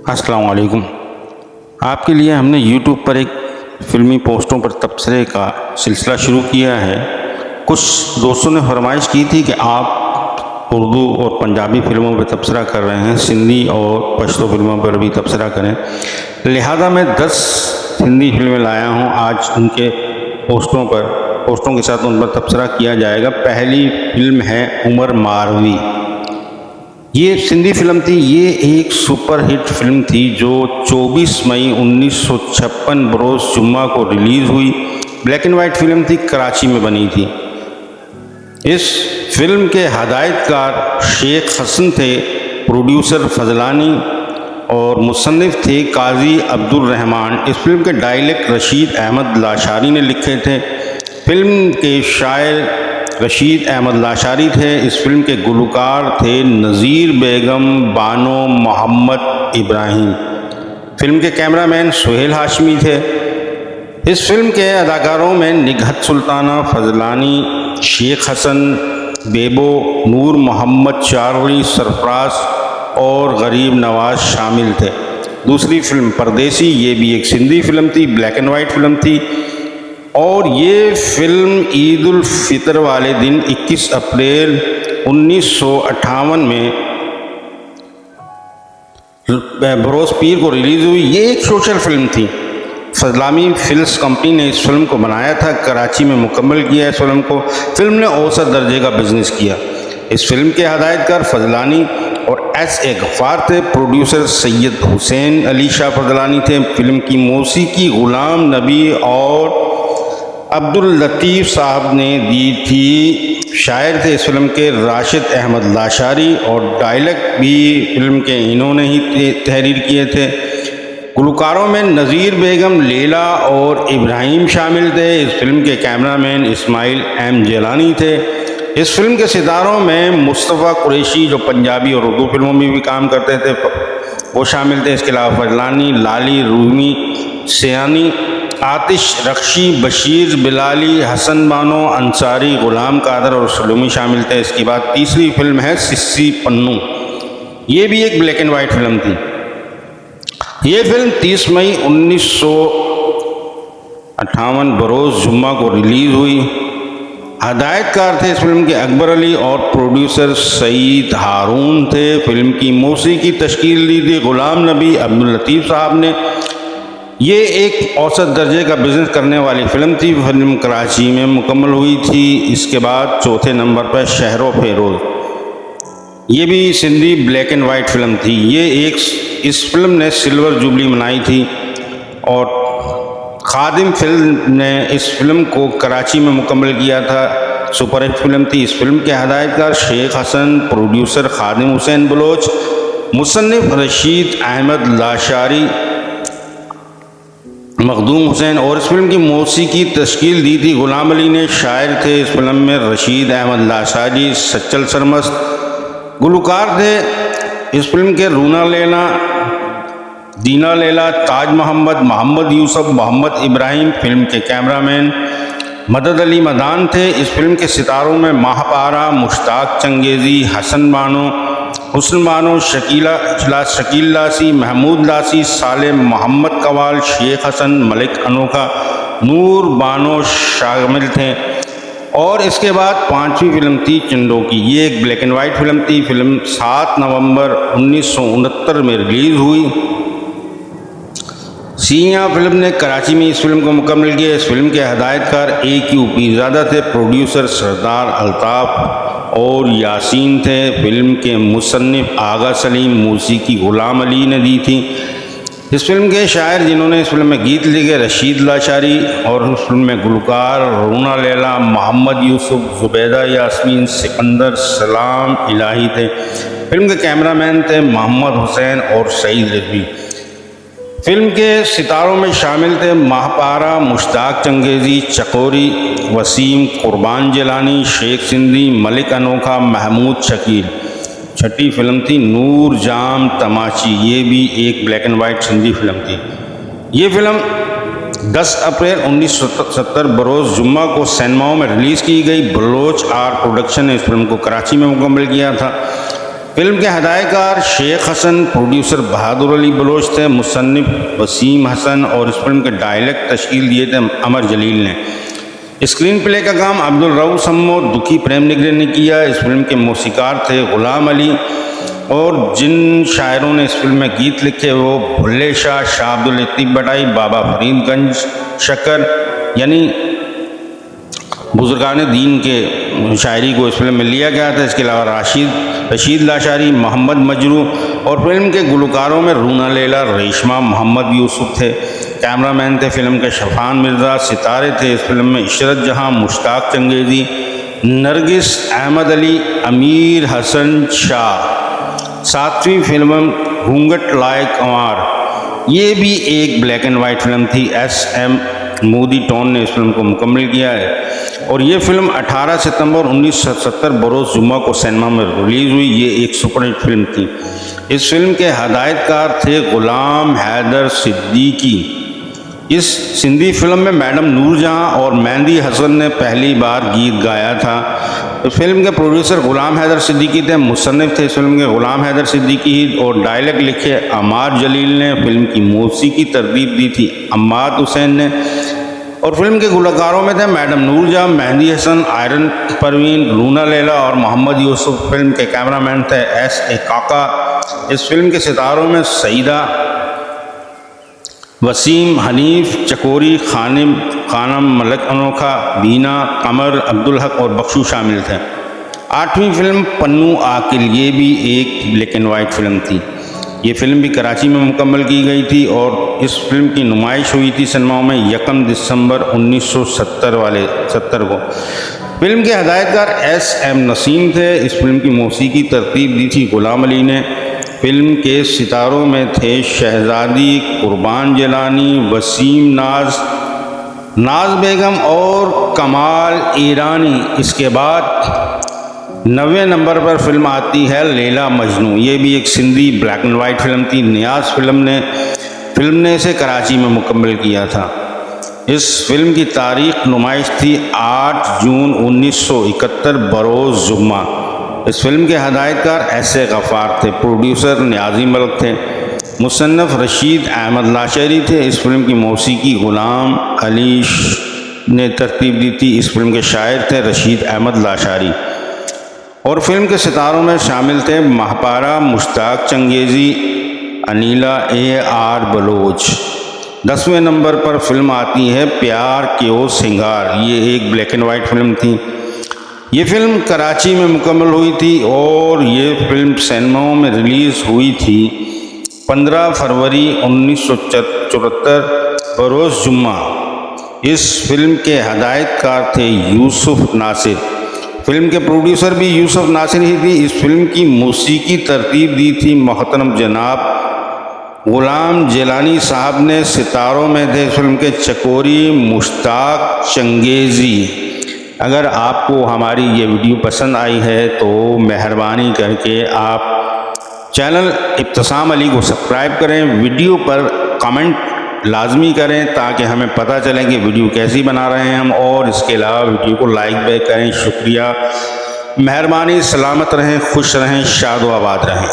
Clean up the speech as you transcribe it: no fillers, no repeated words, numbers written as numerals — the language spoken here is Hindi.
अस्सलाम वालेकुम। आपके लिए हमने यूट्यूब पर एक फ़िल्मी पोस्टों पर तबसरे का सिलसिला शुरू किया है। कुछ दोस्तों ने फरमाइश की थी कि आप उर्दू और पंजाबी फ़िल्मों पर तबसरा कर रहे हैं, सिंधी और पश्तो फ़िल्मों पर भी तबसरा करें। लिहाजा मैं 10 हिंदी फिल्में लाया हूँ। आज उनके पोस्टों के साथ उन पर तबसरा किया जाएगा। पहली फिल्म है उमर मारवी। ये सिंधी फिल्म थी। ये एक सुपरहिट फिल्म थी जो 24 मई 1956 बरोज़ जुम्मा को रिलीज़ हुई। ब्लैक एंड वाइट फिल्म थी, कराची में बनी थी। इस फिल्म के हदायतकार शेख हसन थे, प्रोड्यूसर फजलानी और मुसन्निफ थे काजी अब्दुल रहमान। इस फिल्म के डायलॉग रशीद अहमद लाशारी ने लिखे थे। फिल्म के शायर रशीद अहमद लाशारी थे। इस फिल्म के गुलकार थे नज़ीर बेगम, बानो, मोहम्मद इब्राहिम। फिल्म के कैमरामैन सुहेल हाशमी थे। इस फिल्म के अदाकारों में निगहत सुल्ताना, फजलानी, शेख हसन, बेबो, नूर मोहम्मद चारवी, सरफराज और गरीब नवाज शामिल थे। दूसरी फिल्म परदेसी, ये भी एक सिंधी फिल्म थी, ब्लैक एंड वाइट फिल्म थी और ये फिल्म ईद उल फितर वाले दिन 21 अप्रैल 1958 में बरोज़ पीर को रिलीज़ हुई। ये एक सोशल फिल्म थी। फजलानी फिल्म्स कंपनी ने इस फिल्म को बनाया था, कराची में मुकम्मल किया इस फिल्म को। फिल्म ने औसत दर्जे का बिजनेस किया। इस फिल्म के हदायतकार फजलानी और S.A. गफ्फार थे। प्रोड्यूसर सैयद हुसैन अली शाह फजलानी थे। फिल्म की मौसीकी गुलाम नबी और अब्दुल लतीफ़ साहब ने दी थी। शायर थे इस फिल्म के राशिद अहमद लाशारी और डायलॉग भी फिल्म के इन्होंने ही तहरीर किए थे। गुलकारों में नज़ीर बेगम, लैला और इब्राहिम शामिल थे। इस फिल्म के कैमरामैन इस्माइल M. जिलानी थे। इस फिल्म के सितारों में मुस्तफ़ा कुरैशी, जो पंजाबी और उर्दू फिल्मों में भी काम करते थे, वो शामिल थे। इसके अलावा फजलानी, लाली, रूमी, सियानी, आतिश, रख्शी, बशीर, बिलाली, हसन बानो, अंसारी, गुलाम कादर और सलूमी शामिल थे। इसके बाद तीसरी फिल्म है सिस्सी पन्नू। ये भी एक ब्लैक एंड वाइट फिल्म थी। ये फिल्म 30 मई 1958 बरोज़ जुम्मा को रिलीज़ हुई। हदायतकार थे इस फिल्म के अकबर अली और प्रोड्यूसर सईद हारून थे। फिल्म की मौसीकी तश्कील दी थी गुलाम नबी अब्दुल लतीफ़ साहब ने। ये एक औसत दर्जे का बिज़नेस करने वाली फ़िल्म थी। फिल्म कराची में मुकम्मल हुई थी। इसके बाद चौथे नंबर पर शहरो फेरोज़, ये भी Sindhi black and white film थी। इस फिल्म ने सिल्वर जुबली मनाई थी और खादिम फिल्म ने इस फिल्म को कराची में मुकम्मल किया था। सुपरहिट फिल्म थी। इस फिल्म के हदायतकार शेख हसन, प्रोड्यूसर खादिम हुसैन बलोच, मुसन्निफ रशीद अहमद लाशारी, मखदूम हुसैन और इस फिल्म की मौसीकी तश्कील दी थी गुलाम अली ने। शायर थे इस फिल्म में रशीद अहमद लाशारी, सच्चल सरमस्त। गुलकार थे इस फिल्म के रूना लैला, दीना लैला, ताज मोहम्मद, मोहम्मद यूसुफ, मोहम्मद इब्राहिम। फिल्म के कैमरामैन मदद अली मदान थे। इस फिल्म के सितारों में महापारा, मुश्ताक चंगेज़ी, हसन बानो, हुस्न बानो, शकील लासी, महमूद लासी, साले मोहम्मद कवाल, शेख हसन, मलिक अनोखा, नूर बानो शामिल थे। और इसके बाद पांचवी फिल्म थी चिंडो की। ये एक ब्लैक एंड वाइट फिल्म थी। फिल्म 7 नवंबर 1969 में रिलीज़ हुई। सिया फिल्म ने कराची में इस फिल्म को मुकम्मल किया। इस फिल्म के हदायतकार A.Q. पीरज़ादा थे। प्रोड्यूसर सरदार अल्ताफ़ और यासीन थे। फिल्म के मुसन्निफ आगा सलीम, मौसीकी गुलाम अली ने दी थी। इस फिल्म के शायर जिन्होंने इस फिल्म में गीत लिखे रशीद लाशारी और इस फिल्म में गुलकार रूना लैला, मोहम्मद यूसुफ, जुबैदा यास्मीन, सिकंदर, सलाम इलाही थे। फिल्म के कैमरामैन थे मोहम्मद हुसैन और सईद रिजवी। फिल्म के सितारों में शामिल थे महापारा, मुश्ताक चंगेज़ी, चकोरी, वसीम, कुर्बान जिलानी, शेख सिंधी, मलिक अनोखा, महमूद शकील। छठी फिल्म थी नूर जाम तमाची। ये भी एक black and white Sindhi film थी। ये फिल्म 10 अप्रैल 1970 बरोज़ जुम्मा को सिनेमाओं में रिलीज़ की गई। बलोच आर प्रोडक्शन ने इस फिल्म को कराची में मुकम्मल किया था। फिल्म के हदायतकार शेख हसन, प्रोड्यूसर बहादुर अली बलोच थे, मुसन्निफ वसीम हसन और इस फिल्म के डायरेक्ट तश्कील दिए थे अमर जलील ने। स्क्रीन प्ले का काम अब्दुल रऊफ सम्मो दुखी प्रेम निगरे ने किया। इस फिल्म के मौसीकार थे गुलाम अली और जिन शायरों ने इस फिल्म में गीत लिखे वो भुल्ले शाह, शाह अब्दुल लतीफ़ बटाई, बाबा फरीदगंज शक्कर यानी बुजुर्गान दीन के शायरी को इस फिल्म में लिया गया था। इसके अलावा रशीद लाशारी, मोहम्मद मजरू और फिल्म के गुलकारों में रूना लैला, रेशमा, मोहम्मद यूसुफ थे। कैमरामैन थे फिल्म के शफान मिर्ज़ा। सितारे थे इस फिल्म में इशरत जहां, मुश्ताक चंगेज़ी, नरगिस अहमद अली, अमीर हसन शाह। सातवीं फिल्म घूंघट लाए कंवार, ये भी एक ब्लैक एंड वाइट फिल्म थी। SM मोदी टोन ने इस फिल्म को मुकम्मल किया है और ये फिल्म 18 सितंबर 1970 बरोज़ जुम्मा को सिनेमा में रिलीज़ हुई। ये एक सुपरहिट फिल्म थी। इस फिल्म के हदायतकार थे गुलाम हैदर सिद्दीकी। इस सिंधी फिल्म में मैडम नूरजहां और मेहंदी हसन ने पहली बार गीत गाया था। इस फिल्म के प्रोड्यूसर गुलाम हैदर सिद्दीकी थे, मुसन्निफ थे इस फिल्म के गुलाम हैदर सिद्दीकी और डायलॉग लिखे अम्मार जलील ने। फिल्म की मौसीकी तरतीब दी थी अम्माद हुसैन ने और फिल्म के गुलकारों में थे मैडम नूरजहां, मेहंदी हसन, आयरन परवीन, रूना लैला और मोहम्मद यूसुफ। फिल्म के कैमरामैन थे SA काका। इस फिल्म के सितारों में सईदा, वसीम, हनीफ, चकोरी, खानम, मलक अनोखा, बीना, कमर, अब्दुल हक और बख्शू शामिल थे। आठवीं फिल्म पन्नू आकिल, ये भी एक ब्लैक एंड वाइट फिल्म थी। ये फिल्म भी कराची में मुकम्मल की गई थी और इस फिल्म की नुमाइश हुई थी सिनेमाओं में 1 दिसंबर 1970 को। फिल्म के हदायतकार SM नसीम थे। इस फिल्म की मौसीकी तरतीब दी थी गुलाम अली ने। फिल्म के सितारों में थे शहजादी, कुर्बान जिलानी, वसीम, नाज बेगम और कमाल ईरानी। इसके बाद 90वें नंबर पर फिल्म आती है लैला मजनू। ये भी एक Sindhi black and white film थी। नियाज फिल्म ने इसे कराची में मुकम्मल किया था। इस फिल्म की तारीख नुमाइश थी 8 जून 1971 बरोज़ जुम्मा। इस फिल्म के हदायतकार SA गफ़ार थे, प्रोड्यूसर नियाज़ी मलिक थे, मुसन्निफ रशीद अहमद लाशारी थे। इस फिल्म की मौसीकी गुलाम अली ने तरतीब दी थी। इस फिल्म के शायर थे रशीद अहमद लाशारी और फिल्म के सितारों में शामिल थे महपारा, मुश्ताक चंगेज़ी, अनीला AR बलोच। 10वें नंबर पर फिल्म आती है प्यार क्यों सिंगार। ये एक ब्लैक एंड वाइट फिल्म थी। ये फिल्म कराची में मुकम्मल हुई थी और ये फिल्म सिनेमाओं में रिलीज़ हुई थी 15 फरवरी 1974 बरोज़ जुम्मा। इस फिल्म के हदायतकार थे यूसुफ नासिर। फिल्म के प्रोड्यूसर भी यूसुफ नासिर ही थी। इस फिल्म की मौसीकी तरतीब दी थी मोहतरम जनाब गुलाम जिलानी साहब ने। सितारों में थे फिल्म के चकोरी, मुश्ताक चंगेज़ी। अगर आपको हमारी ये वीडियो पसंद आई है तो मेहरबानी करके आप चैनल इब्तिसाम अली को सब्सक्राइब करें, वीडियो पर कमेंट लाजमी करें ताकि हमें पता चले कि वीडियो कैसी बना रहे हैं हम, और इसके अलावा वीडियो को लाइक बैक करें। शुक्रिया, मेहरबानी, सलामत रहें, खुश रहें, शाद व आबाद रहें।